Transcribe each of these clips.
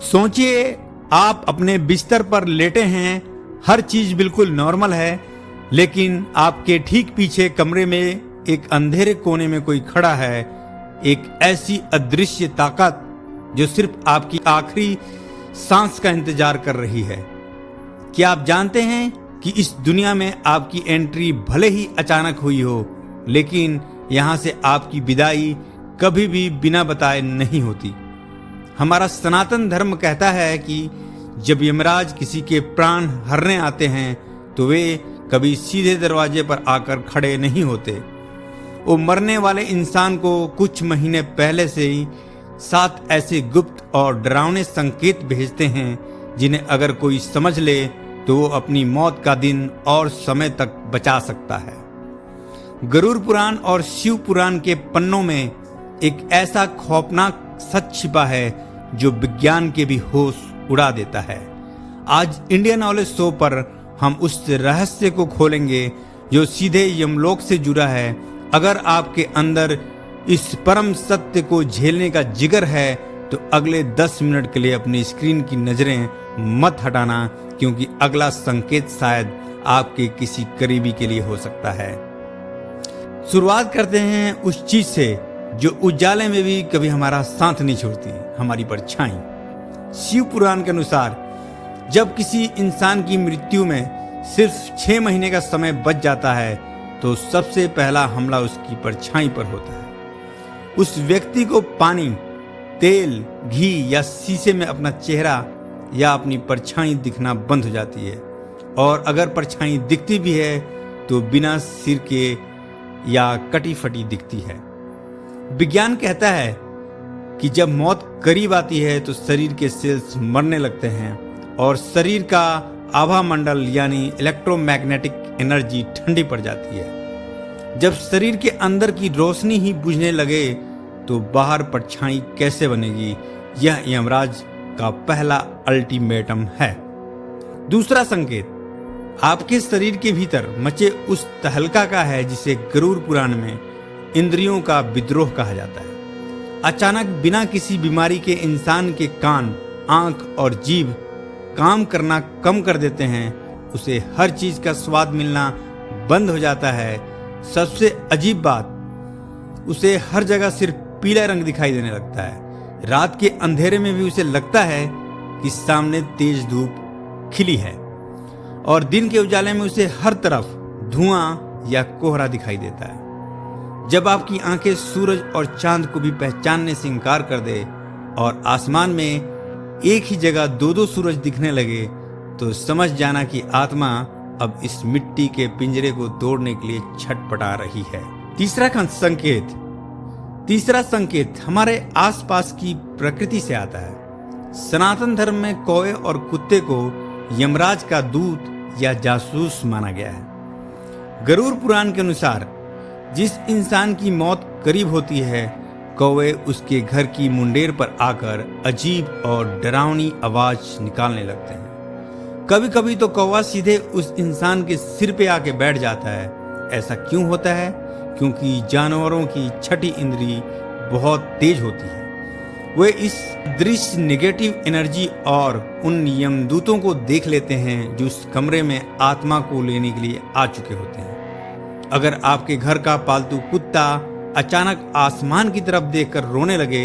सोचिए, आप अपने बिस्तर पर लेटे हैं, हर चीज बिल्कुल नॉर्मल है, लेकिन आपके ठीक पीछे कमरे में एक अंधेरे कोने में कोई खड़ा है, एक ऐसी अदृश्य ताकत जो सिर्फ आपकी आखिरी सांस का इंतजार कर रही है। क्या आप जानते हैं कि इस दुनिया में आपकी एंट्री भले ही अचानक हुई हो, लेकिन यहाँ से आपकी विदाई कभी भी बिना बताए नहीं होती। हमारा सनातन धर्म कहता है कि जब यमराज किसी के प्राण हरने आते हैं तो वे कभी सीधे दरवाजे पर आकर खड़े नहीं होते। वो मरने वाले इंसान को कुछ महीने पहले से ही 7 ऐसे गुप्त और डरावने संकेत भेजते हैं जिन्हें अगर कोई समझ ले तो वो अपनी मौत का दिन और समय तक बचा सकता है। गरुड़ पुराण और शिव पुराण के पन्नों में एक ऐसा खौफनाक सच छिपा है जो विज्ञान के भी होश उड़ा देता है। आज इंडिया नॉलेज शो पर हम उस रहस्य को खोलेंगे जो सीधे यमलोक से जुड़ा है। अगर आपके अंदर इस परम सत्य को झेलने का जिगर है तो अगले 10 मिनट के लिए अपनी स्क्रीन की नजरें मत हटाना, क्योंकि अगला संकेत शायद आपके किसी करीबी के लिए हो सकता है। शुरुआत करते हैं उस चीज से जो उजाले में भी कभी हमारा साथ नहीं छोड़ती, हमारी परछाई। शिव पुराण के अनुसार जब किसी इंसान की मृत्यु में सिर्फ 6 महीने का समय बच जाता है तो सबसे पहला हमला उसकी परछाई पर होता है। उस व्यक्ति को पानी, तेल, घी या शीशे में अपना चेहरा या अपनी परछाई दिखना बंद हो जाती है, और अगर परछाई दिखती भी है तो बिना सिर के या कटी फटी दिखती है। विज्ञान कहता है कि जब मौत करीब आती है तो शरीर के सेल्स मरने लगते हैं और शरीर का आभा मंडल यानी इलेक्ट्रोमैग्नेटिक एनर्जी ठंडी पड़ जाती है। जब शरीर के अंदर की रोशनी ही बुझने लगे तो बाहर परछाई कैसे बनेगी? यह यमराज का पहला अल्टीमेटम है। दूसरा संकेत आपके शरीर के भीतर मचे उस तहलका का है जिसे गरुड़ पुराण में इंद्रियों का विद्रोह कहा जाता है। अचानक बिना किसी बीमारी के इंसान के कान, आंख और जीभ काम करना कम कर देते हैं, उसे हर चीज का स्वाद मिलना बंद हो जाता है। सबसे अजीब बात, उसे हर जगह सिर्फ पीला रंग दिखाई देने लगता है। रात के अंधेरे में भी उसे लगता है कि सामने तेज धूप खिली है, और दिन के उजाले में उसे हर तरफ धुआं या कोहरा दिखाई देता है। जब आपकी आंखें सूरज और चांद को भी पहचानने से इनकार कर दे और आसमान में एक ही जगह 2-2 सूरज दिखने लगे तो समझ जाना कि आत्मा अब इस मिट्टी के पिंजरे को तोड़ने के लिए छटपटा रही है। तीसरा संकेत हमारे आसपास की प्रकृति से आता है। सनातन धर्म में कौवे और कुत्ते को यमराज का दूत या जासूस माना गया है। गरुड़ पुराण के अनुसार जिस इंसान की मौत करीब होती है, कौवे उसके घर की मुंडेर पर आकर अजीब और डरावनी आवाज निकालने लगते हैं। कभी कभी तो कौवा सीधे उस इंसान के सिर पे आके बैठ जाता है। ऐसा क्यों होता है? क्योंकि जानवरों की छठी इंद्री बहुत तेज होती है। वे इस दृश्य नेगेटिव एनर्जी और उन यमदूतों को देख लेते हैं जो उस कमरे में आत्मा को लेने के लिए आ चुके होते हैं। अगर आपके घर का पालतू कुत्ता अचानक आसमान की तरफ देखकर रोने लगे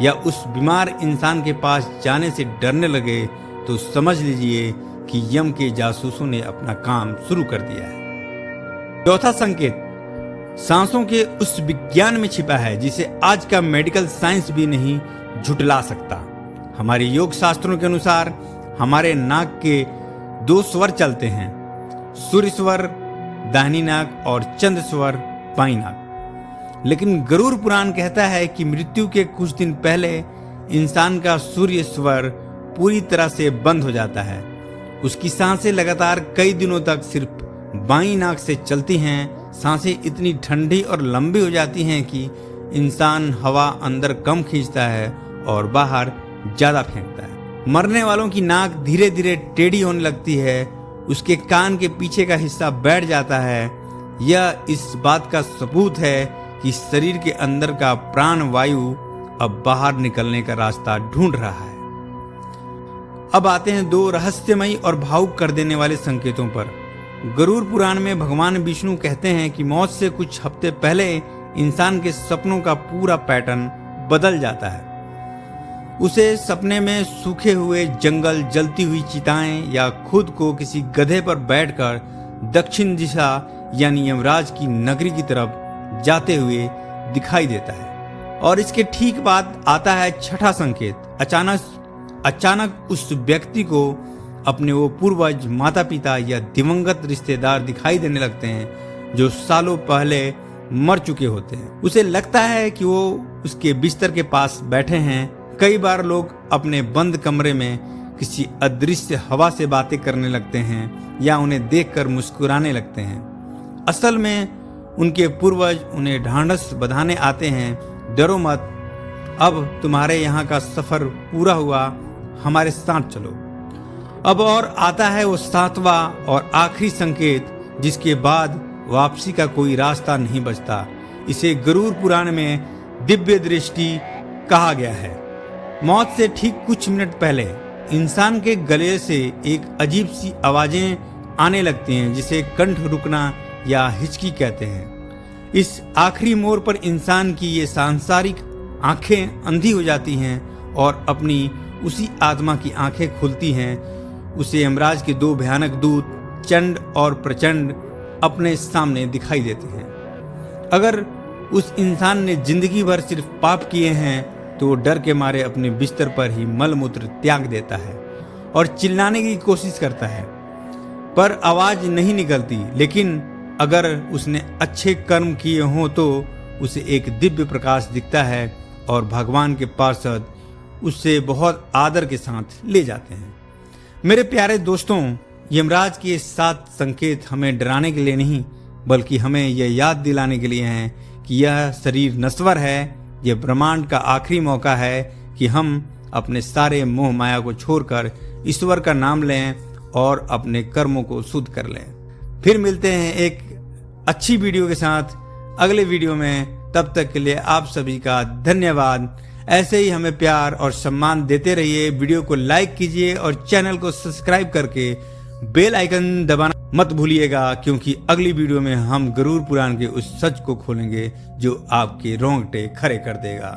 या उस बीमार इंसान के पास जाने से डरने लगे तो समझ लीजिए कि यम के जासूसों ने अपना काम शुरू कर दिया है। चौथा संकेत सांसों के उस विज्ञान में छिपा है जिसे आज का मेडिकल साइंस भी नहीं झुठला सकता। हमारे योग शास्त्रों के अनुसार हमारे नाक के 2 स्वर चलते हैं, सूर्य स्वर दाहिनी नाक और चंद्र स्वर बाईं नाक। लेकिन गरुड़ पुराण कहता है कि मृत्यु के कुछ दिन पहले इंसान का सूर्य स्वर पूरी तरह से बंद हो जाता है। उसकी सांसें लगातार कई दिनों तक सिर्फ बाईं नाक से चलती हैं। सांसें इतनी ठंडी और लंबी हो जाती हैं कि इंसान हवा अंदर कम खींचता है और बाहर ज्यादा फेंकता है। मरने वालों की नाक धीरे धीरे टेढ़ी होने लगती है, उसके कान के पीछे का हिस्सा बैठ जाता है। यह इस बात का सबूत है कि शरीर के अंदर का प्राण वायु अब बाहर निकलने का रास्ता ढूंढ रहा है। अब आते हैं दो रहस्यमयी और भावुक कर देने वाले संकेतों पर। गरुड़ पुराण में भगवान विष्णु कहते हैं कि मौत से कुछ हफ्ते पहले इंसान के सपनों का पूरा पैटर्न बदल जाता है। उसे सपने में सूखे हुए जंगल, जलती हुई चिताएं या खुद को किसी गधे पर बैठकर दक्षिण दिशा यानी यमराज की नगरी की तरफ जाते हुए दिखाई देता है। और इसके ठीक बाद आता है छठा संकेत। अचानक उस व्यक्ति को अपने वो पूर्वज, माता पिता या दिवंगत रिश्तेदार दिखाई देने लगते हैं जो सालों पहले मर चुके होते हैं। उसे लगता है कि वो उसके बिस्तर के पास बैठे हैं। कई बार लोग अपने बंद कमरे में किसी अदृश्य हवा से बातें करने लगते हैं या उन्हें देखकर मुस्कुराने लगते हैं। असल में उनके पूर्वज उन्हें ढांढस बंधाने आते हैं, डरो मत, अब तुम्हारे यहाँ का सफर पूरा हुआ, हमारे साथ चलो। अब और आता है वो सातवां और आखिरी संकेत, जिसके बाद वापसी का कोई रास्ता नहीं बचता। इसे गरुड़ पुराण में दिव्य दृष्टि कहा गया है। मौत से ठीक कुछ मिनट पहले इंसान के गले से एक अजीब सी आवाजें आने लगती हैं, जिसे कंठ रुकना या हिचकी कहते हैं। इस आखिरी मोड़ पर इंसान की ये सांसारिक आंखें अंधी हो जाती हैं और अपनी उसी आत्मा की आंखें खुलती हैं। उसे यमराज के दो भयानक दूत चंड और प्रचंड अपने सामने दिखाई देते हैं। अगर उस इंसान ने जिंदगी भर सिर्फ पाप किए हैं तो वो डर के मारे अपने बिस्तर पर ही मलमूत्र त्याग देता है और चिल्लाने की कोशिश करता है, पर आवाज नहीं निकलती। लेकिन अगर उसने अच्छे कर्म किए हों तो उसे एक दिव्य प्रकाश दिखता है और भगवान के पार्षद उससे बहुत आदर के साथ ले जाते हैं। मेरे प्यारे दोस्तों, यमराज के 7 संकेत हमें डराने के लिए नहीं, बल्कि हमें यह याद दिलाने के लिए हैं कि यह शरीर नश्वर है। यह ब्रह्मांड का आखिरी मौका है कि हम अपने सारे मोह माया को छोड़कर ईश्वर का नाम लें और अपने कर्मों को शुद्ध कर लें। फिर मिलते हैं एक अच्छी वीडियो के साथ अगले वीडियो में। तब तक के लिए आप सभी का धन्यवाद। ऐसे ही हमें प्यार और सम्मान देते रहिए। वीडियो को लाइक कीजिए और चैनल को सब्सक्राइब करके बेल आइकन दबाना मत भूलिएगा, क्योंकि अगली वीडियो में हम गरुड़ पुराण के उस सच को खोलेंगे जो आपके रोंगटे खड़े कर देगा।